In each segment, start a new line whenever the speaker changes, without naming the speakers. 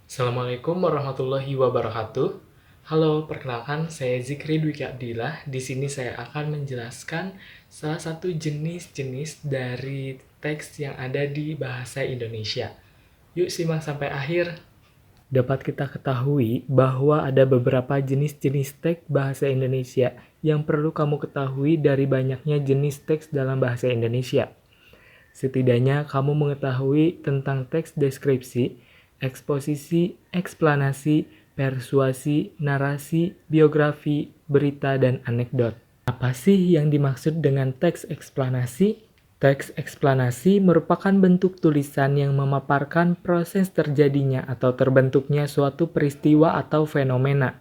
Assalamualaikum warahmatullahi wabarakatuh. Halo, perkenalkan saya Zikri Dwiki Abdillah. Di sini saya akan menjelaskan salah satu jenis-jenis dari teks yang ada di bahasa Indonesia. Yuk simak sampai akhir. Dapat kita ketahui bahwa ada beberapa jenis-jenis teks bahasa Indonesia yang perlu kamu ketahui dari banyaknya jenis teks dalam bahasa Indonesia. Setidaknya kamu mengetahui tentang teks deskripsi, eksposisi, eksplanasi, persuasi, narasi, biografi, berita, dan anekdot. Apa sih yang dimaksud dengan teks eksplanasi? Teks eksplanasi merupakan bentuk tulisan yang memaparkan proses terjadinya atau terbentuknya suatu peristiwa atau fenomena.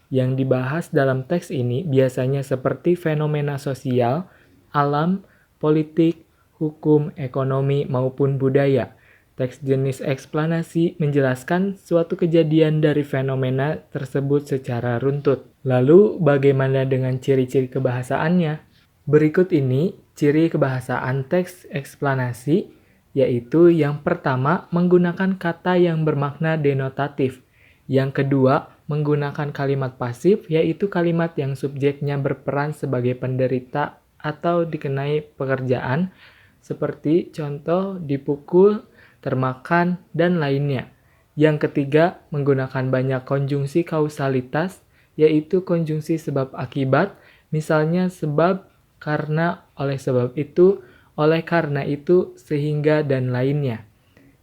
Yang dibahas dalam teks ini biasanya seperti fenomena sosial, alam, politik, hukum, ekonomi, maupun budaya. Teks jenis eksplanasi menjelaskan suatu kejadian dari fenomena tersebut secara runtut. Lalu, bagaimana dengan ciri-ciri kebahasaannya? Berikut ini ciri kebahasaan teks eksplanasi, yaitu yang pertama menggunakan kata yang bermakna denotatif. Yang kedua, menggunakan kalimat pasif, yaitu kalimat yang subjeknya berperan sebagai penderita atau dikenai pekerjaan, seperti contoh dipukul, termakan, dan lainnya. Yang ketiga, menggunakan banyak konjungsi kausalitas, yaitu konjungsi sebab akibat, misalnya sebab, karena, oleh sebab itu, oleh karena itu, sehingga, dan lainnya.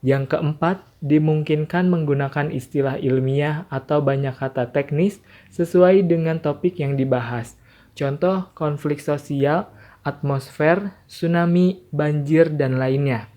Yang keempat, dimungkinkan menggunakan istilah ilmiah atau banyak kata teknis sesuai dengan topik yang dibahas. Contoh, konflik sosial, atmosfer, tsunami, banjir, dan lainnya.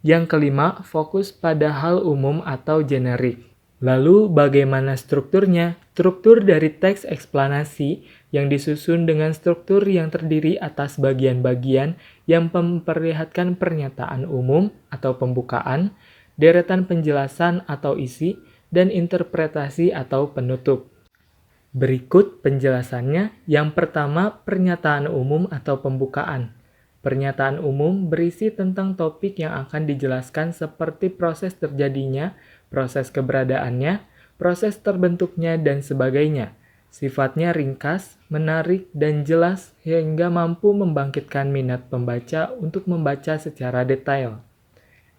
Yang kelima, fokus pada hal umum atau generik. Lalu, bagaimana strukturnya? Struktur dari teks eksplanasi yang disusun dengan struktur yang terdiri atas bagian-bagian yang memperlihatkan pernyataan umum atau pembukaan, deretan penjelasan atau isi, dan interpretasi atau penutup. Berikut penjelasannya. Yang pertama, pernyataan umum atau pembukaan. Pernyataan umum berisi tentang topik yang akan dijelaskan seperti proses terjadinya, proses keberadaannya, proses terbentuknya, dan sebagainya. Sifatnya ringkas, menarik, dan jelas hingga mampu membangkitkan minat pembaca untuk membaca secara detail.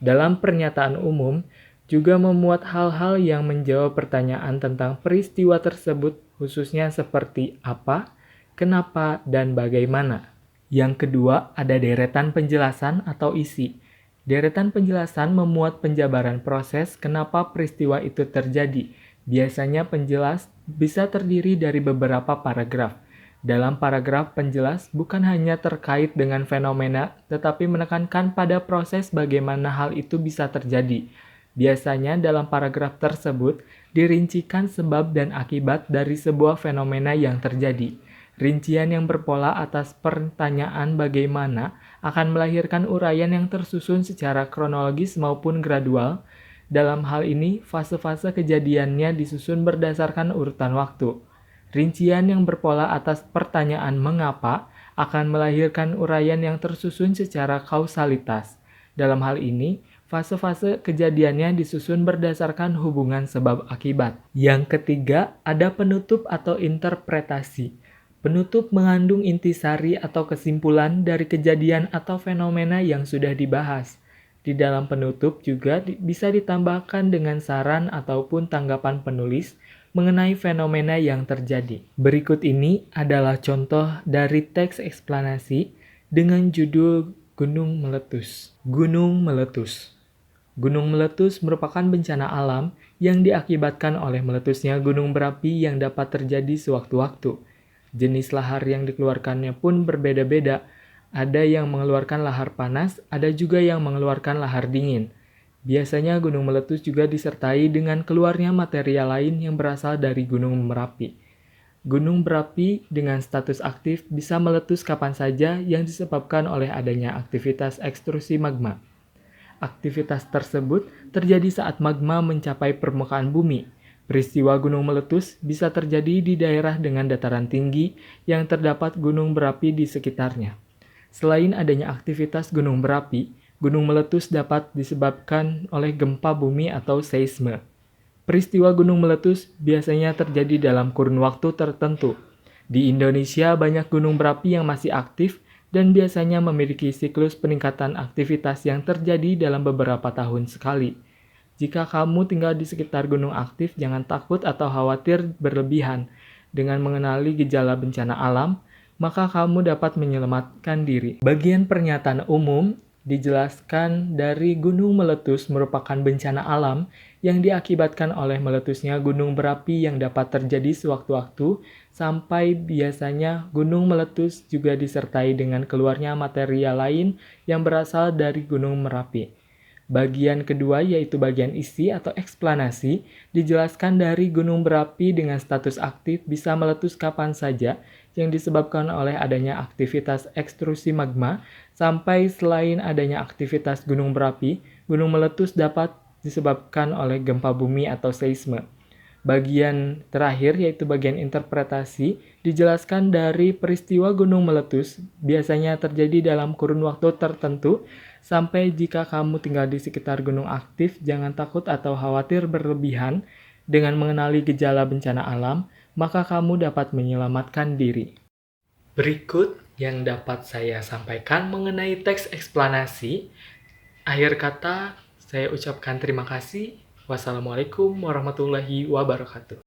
Dalam pernyataan umum, juga memuat hal-hal yang menjawab pertanyaan tentang peristiwa tersebut, khususnya seperti apa, kenapa, dan bagaimana. Yang kedua, ada deretan penjelasan atau isi. Deretan penjelasan memuat penjabaran proses kenapa peristiwa itu terjadi. Biasanya penjelas bisa terdiri dari beberapa paragraf. Dalam paragraf penjelas bukan hanya terkait dengan fenomena, tetapi menekankan pada proses bagaimana hal itu bisa terjadi. Biasanya dalam paragraf tersebut dirincikan sebab dan akibat dari sebuah fenomena yang terjadi. Rincian yang berpola atas pertanyaan bagaimana akan melahirkan uraian yang tersusun secara kronologis maupun gradual. Dalam hal ini, fase-fase kejadiannya disusun berdasarkan urutan waktu. Rincian yang berpola atas pertanyaan mengapa akan melahirkan uraian yang tersusun secara kausalitas. Dalam hal ini, fase-fase kejadiannya disusun berdasarkan hubungan sebab akibat. Yang ketiga, ada penutup atau interpretasi. Penutup mengandung intisari atau kesimpulan dari kejadian atau fenomena yang sudah dibahas. Di dalam penutup juga bisa ditambahkan dengan saran ataupun tanggapan penulis mengenai fenomena yang terjadi. Berikut ini adalah contoh dari teks eksplanasi dengan judul Gunung Meletus. Gunung Meletus. Gunung meletus merupakan bencana alam yang diakibatkan oleh meletusnya gunung berapi yang dapat terjadi sewaktu-waktu. Jenis lahar yang dikeluarkannya pun berbeda-beda. Ada yang mengeluarkan lahar panas, ada juga yang mengeluarkan lahar dingin. Biasanya gunung meletus juga disertai dengan keluarnya material lain yang berasal dari gunung Merapi. Gunung berapi dengan status aktif bisa meletus kapan saja yang disebabkan oleh adanya aktivitas ekstrusi magma. Aktivitas tersebut terjadi saat magma mencapai permukaan bumi. Peristiwa gunung meletus bisa terjadi di daerah dengan dataran tinggi yang terdapat gunung berapi di sekitarnya. Selain adanya aktivitas gunung berapi, gunung meletus dapat disebabkan oleh gempa bumi atau seisme. Peristiwa gunung meletus biasanya terjadi dalam kurun waktu tertentu. Di Indonesia, banyak gunung berapi yang masih aktif dan biasanya memiliki siklus peningkatan aktivitas yang terjadi dalam beberapa tahun sekali. Jika kamu tinggal di sekitar gunung aktif, jangan takut atau khawatir berlebihan. Dengan mengenali gejala bencana alam, maka kamu dapat menyelamatkan diri. Bagian pernyataan umum dijelaskan dari gunung meletus merupakan bencana alam yang diakibatkan oleh meletusnya gunung berapi yang dapat terjadi sewaktu-waktu, sampai biasanya gunung meletus juga disertai dengan keluarnya material lain yang berasal dari gunung Merapi. Bagian kedua, yaitu bagian isi atau eksplanasi, dijelaskan dari gunung berapi dengan status aktif bisa meletus kapan saja yang disebabkan oleh adanya aktivitas ekstrusi magma, sampai selain adanya aktivitas gunung berapi, gunung meletus dapat disebabkan oleh gempa bumi atau seisme. Bagian terakhir, yaitu bagian interpretasi, dijelaskan dari peristiwa gunung meletus biasanya terjadi dalam kurun waktu tertentu, sampai jika kamu tinggal di sekitar gunung aktif, jangan takut atau khawatir berlebihan. Dengan mengenali gejala bencana alam, maka kamu dapat menyelamatkan diri. Berikut yang dapat saya sampaikan mengenai teks eksplanasi. Akhir kata, saya ucapkan terima kasih. Wassalamualaikum warahmatullahi wabarakatuh.